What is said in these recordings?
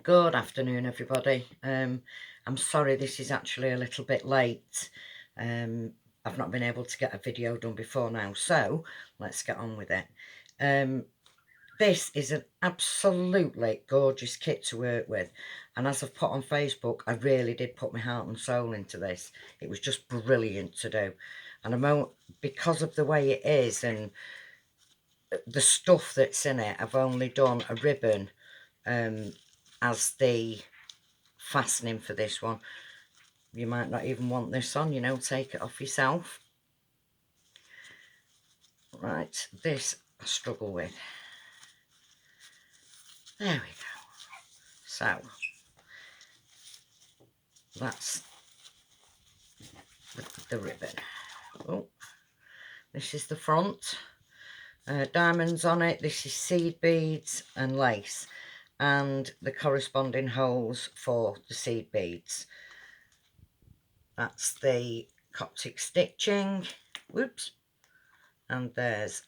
Good afternoon, everybody. I'm sorry this is actually a little bit late. I've not been able to get a video done before now, so let's get on with it. This is an absolutely gorgeous kit to work with, and as I've put on Facebook, I really did put my heart and soul into this. It was just brilliant to do, and because of the way it is and the stuff that's in it, I've only done a ribbon as the fastening for this one. You might not even want this on, take it off yourself. Right, this I struggle with. There we go. So that's the ribbon. Oh, this is the front. Diamonds on it. This is seed beads and lace, and the corresponding holes for the seed beads. That's the Coptic stitching. Whoops. And there's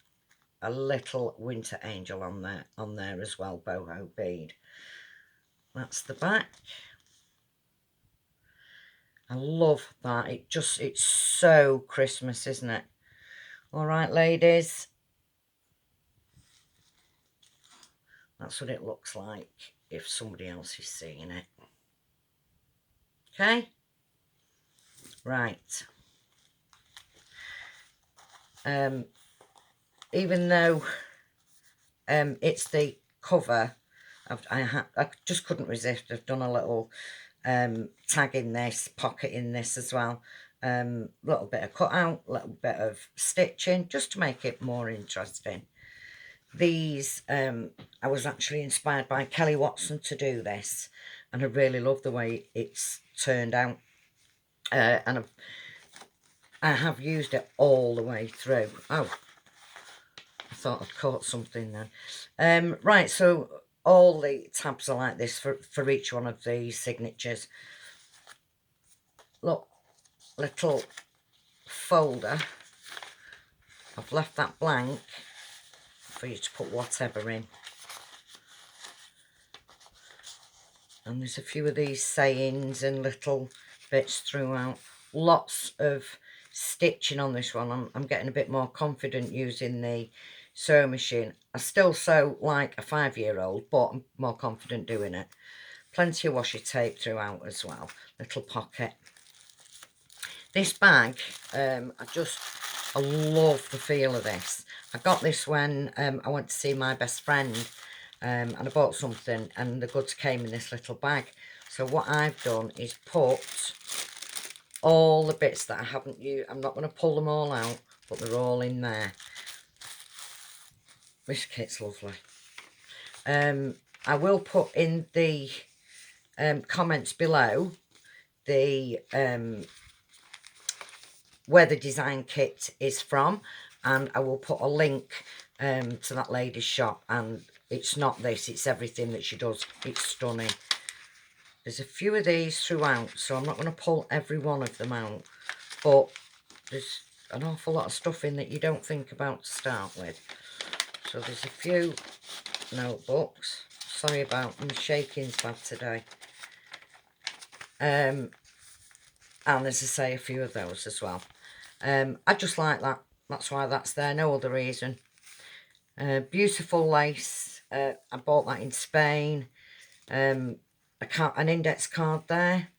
a little winter angel on there as well, boho bead. That's the back. I love that. It's so Christmas, isn't it? All right, ladies. That's what it looks like if somebody else is seeing it. Okay? Right. Even though it's the cover, I just couldn't resist. I've done a little tag in this, pocket in this as well. Little bit of cutout, little bit of stitching, just to make it more interesting. These, I was actually inspired by Kelly Watson to do this, and I really love the way it's turned out. And I have used it all the way through. Oh, I thought I'd caught something then. Right, so all the tabs are like this for each one of these signatures. Look, little folder. I've left that blank for you to put whatever in. And there's a few of these sayings and little bits throughout. Lots of stitching on this one. I'm getting a bit more confident using the sewing machine. I still sew like a 5-year-old, but I'm more confident doing it. Plenty of washi tape throughout as well. Little pocket. This bag, I love the feel of this. I got this when I went to see my best friend, and I bought something, and the goods came in this little bag. So what I've done is put all the bits that I haven't used. I'm not going to pull them all out, but they're all in there. This kit's lovely. I will put in the comments below the where the design kit is from, and I will put a link to that lady's shop. And it's not this, it's everything that she does. It's stunning. There's a few of these throughout, so I'm not going to pull every one of them out, but there's an awful lot of stuff in that you don't think about to start with. So there's a few notebooks. Sorry about my shaking's bad today. And as I say, a few of those as well. I just like that. That's why that's there. No other reason. Beautiful lace. I bought that in Spain. An index card there.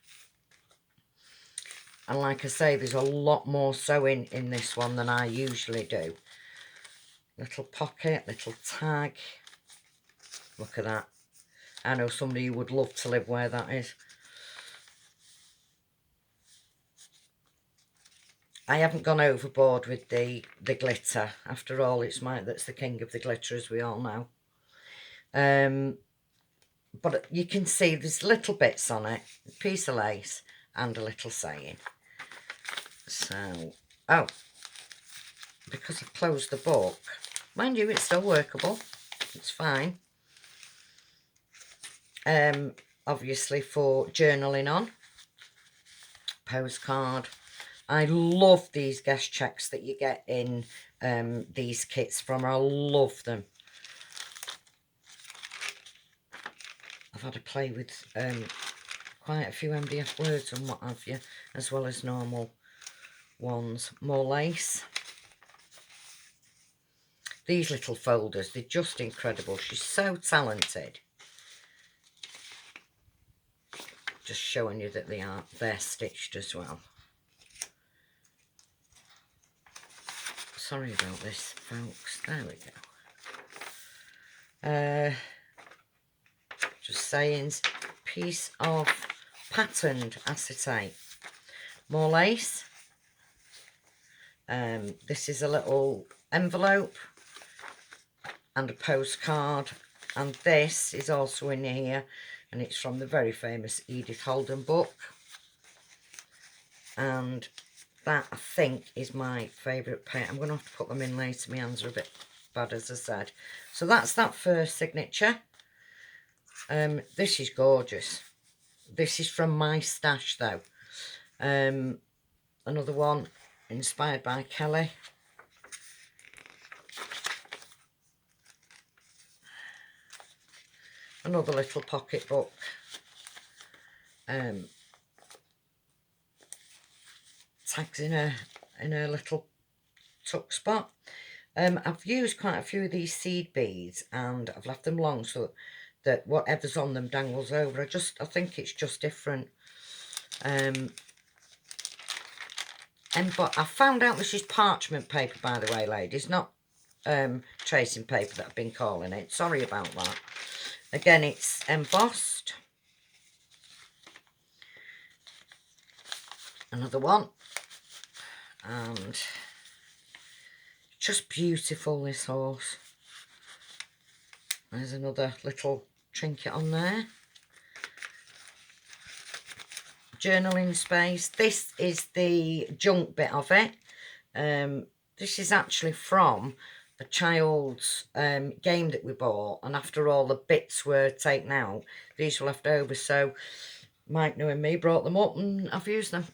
And like I say, there's a lot more sewing in this one than I usually do. Little pocket, little tag. Look at that. I know somebody who would love to live where that is. I haven't gone overboard with the glitter. After all, it's that's the king of the glitter, as we all know. But you can see there's little bits on it. A piece of lace and a little saying. So, oh, because I've closed the book, mind you, it's still workable. It's fine. Obviously for journaling on. Postcard. I love these guest checks that you get in these kits from. I love them. I've had to play with quite a few MDF words and what have you, as well as normal ones. More lace. These little folders, they're just incredible. She's so talented. Just showing you that they're stitched as well. Sorry about this, folks. There we go. Just sayings. Piece of patterned acetate. More lace. This is a little envelope and a postcard, and this is also in here, and it's from the very famous Edith Holden book, and that I think is my favourite paint. I'm going to have to put them in later, my hands are a bit bad as I said. So that's that first signature. This is gorgeous. This is from my stash though. Another one inspired by Kelly. Another little pocket book. Tags in a little tuck spot. I've used quite a few of these seed beads and I've left them long so that whatever's on them dangles over. I think it's just different. But I found out this is parchment paper, by the way, ladies, not tracing paper that I've been calling it. Sorry about that. Again, it's embossed. Another one. And just beautiful, this horse. There's another little trinket on there. Journaling space. This is the junk bit of it. This is actually from a child's game that we bought, and after all the bits were taken out, these were left over, so Mike, knowing me, brought them up and I've used them.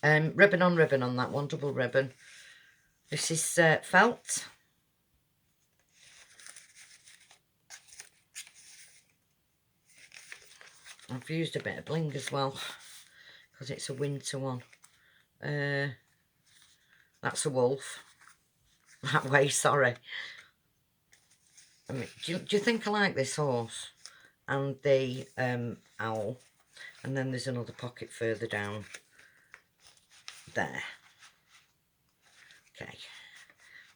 Ribbon on that one, double ribbon. This is felt. I've used a bit of bling as well because it's a winter one. That's a wolf. That way, sorry. I mean, do you think I like this horse? And the owl. And then there's another pocket further down there. Okay.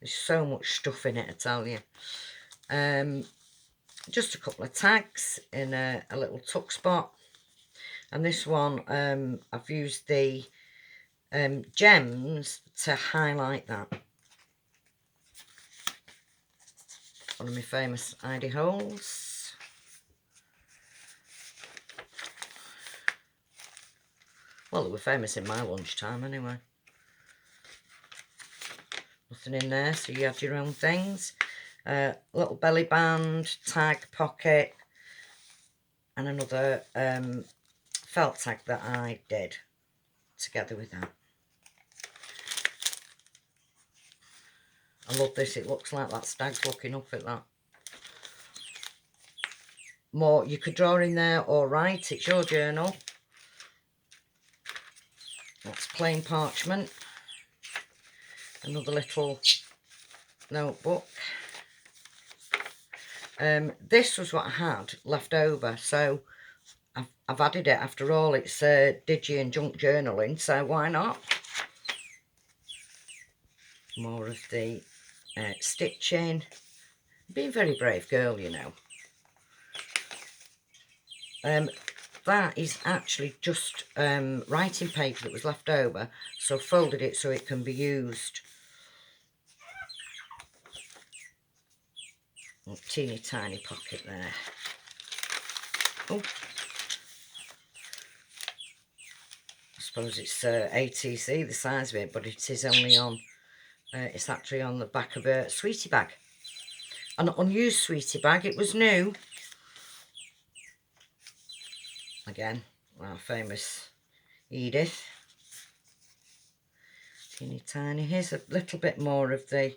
There's so much stuff in it, I tell you. Just a couple of tags in a little tuck spot. And this one, I've used the gems to highlight that. One of my famous ID holes. Well, they were famous in my lunchtime anyway. Nothing in there, so you have your own things. Little belly band, tag, pocket, and another felt tag that I did together with that. I love this. It looks like that stag's looking up at that. More you could draw in there or write. It's your journal. That's plain parchment. Another little notebook. This was what I had left over, so I've added it. After all, it's digi and junk journaling, so why not? More of the stitching. Being a very brave girl, you know. That is actually just writing paper that was left over, so I folded it so it can be used. A teeny tiny pocket there. Oh, I suppose it's ATC, the size of it, but it is only on, it's actually on the back of a sweetie bag. An unused sweetie bag, it was new. Again, our famous Edith. Teeny tiny. Here's a little bit more of the,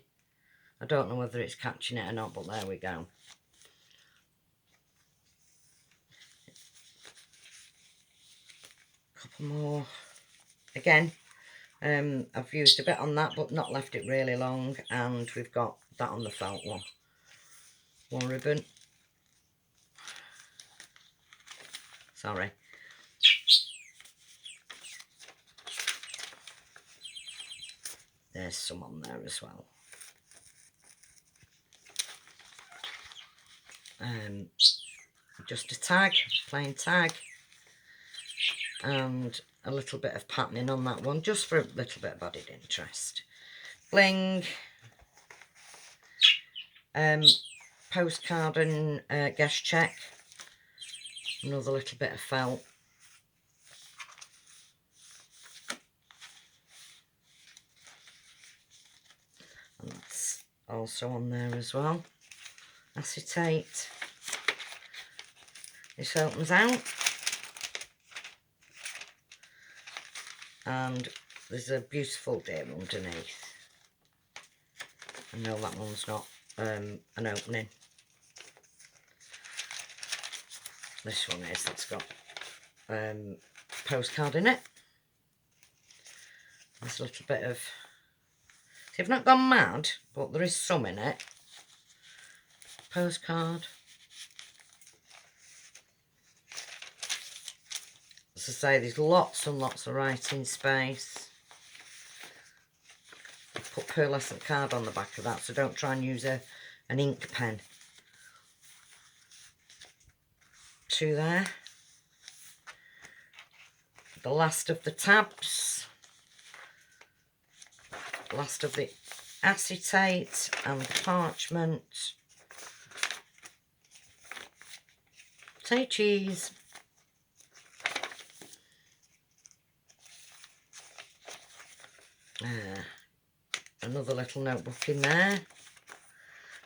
I don't know whether it's catching it or not, but there we go. more. Again, I've used a bit on that, but not left it really long. And we've got that on the felt one. One ribbon. Sorry. There's some on there as well. Just a tag, plain tag, and a little bit of patterning on that one, just for a little bit of added interest. Bling, postcard and guest check, another little bit of felt. And that's also on there as well. Acetate. This opens out. And there's a beautiful deer underneath. I know that one's not an opening. This one is, that's got postcard in it. There's a little bit of... See, I've not gone mad, but there is some in it. Postcard. As I say, there's lots and lots of writing space. I've put pearlescent card on the back of that, so don't try and use an ink pen. Two there. The last of the tabs. Last of the acetate and the parchment. Say cheese. Another little notebook in there.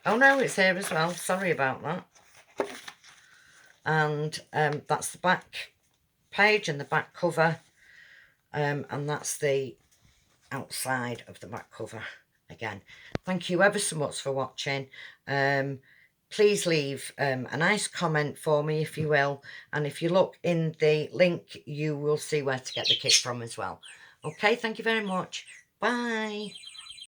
Oh no, it's here as well. Sorry about that. And that's the back page and the back cover. And that's the outside of the back cover again. Thank you ever so much for watching. Please leave a nice comment for me if you will, and if you look in the link you will see where to get the kit from as well. Okay, thank you very much. Bye.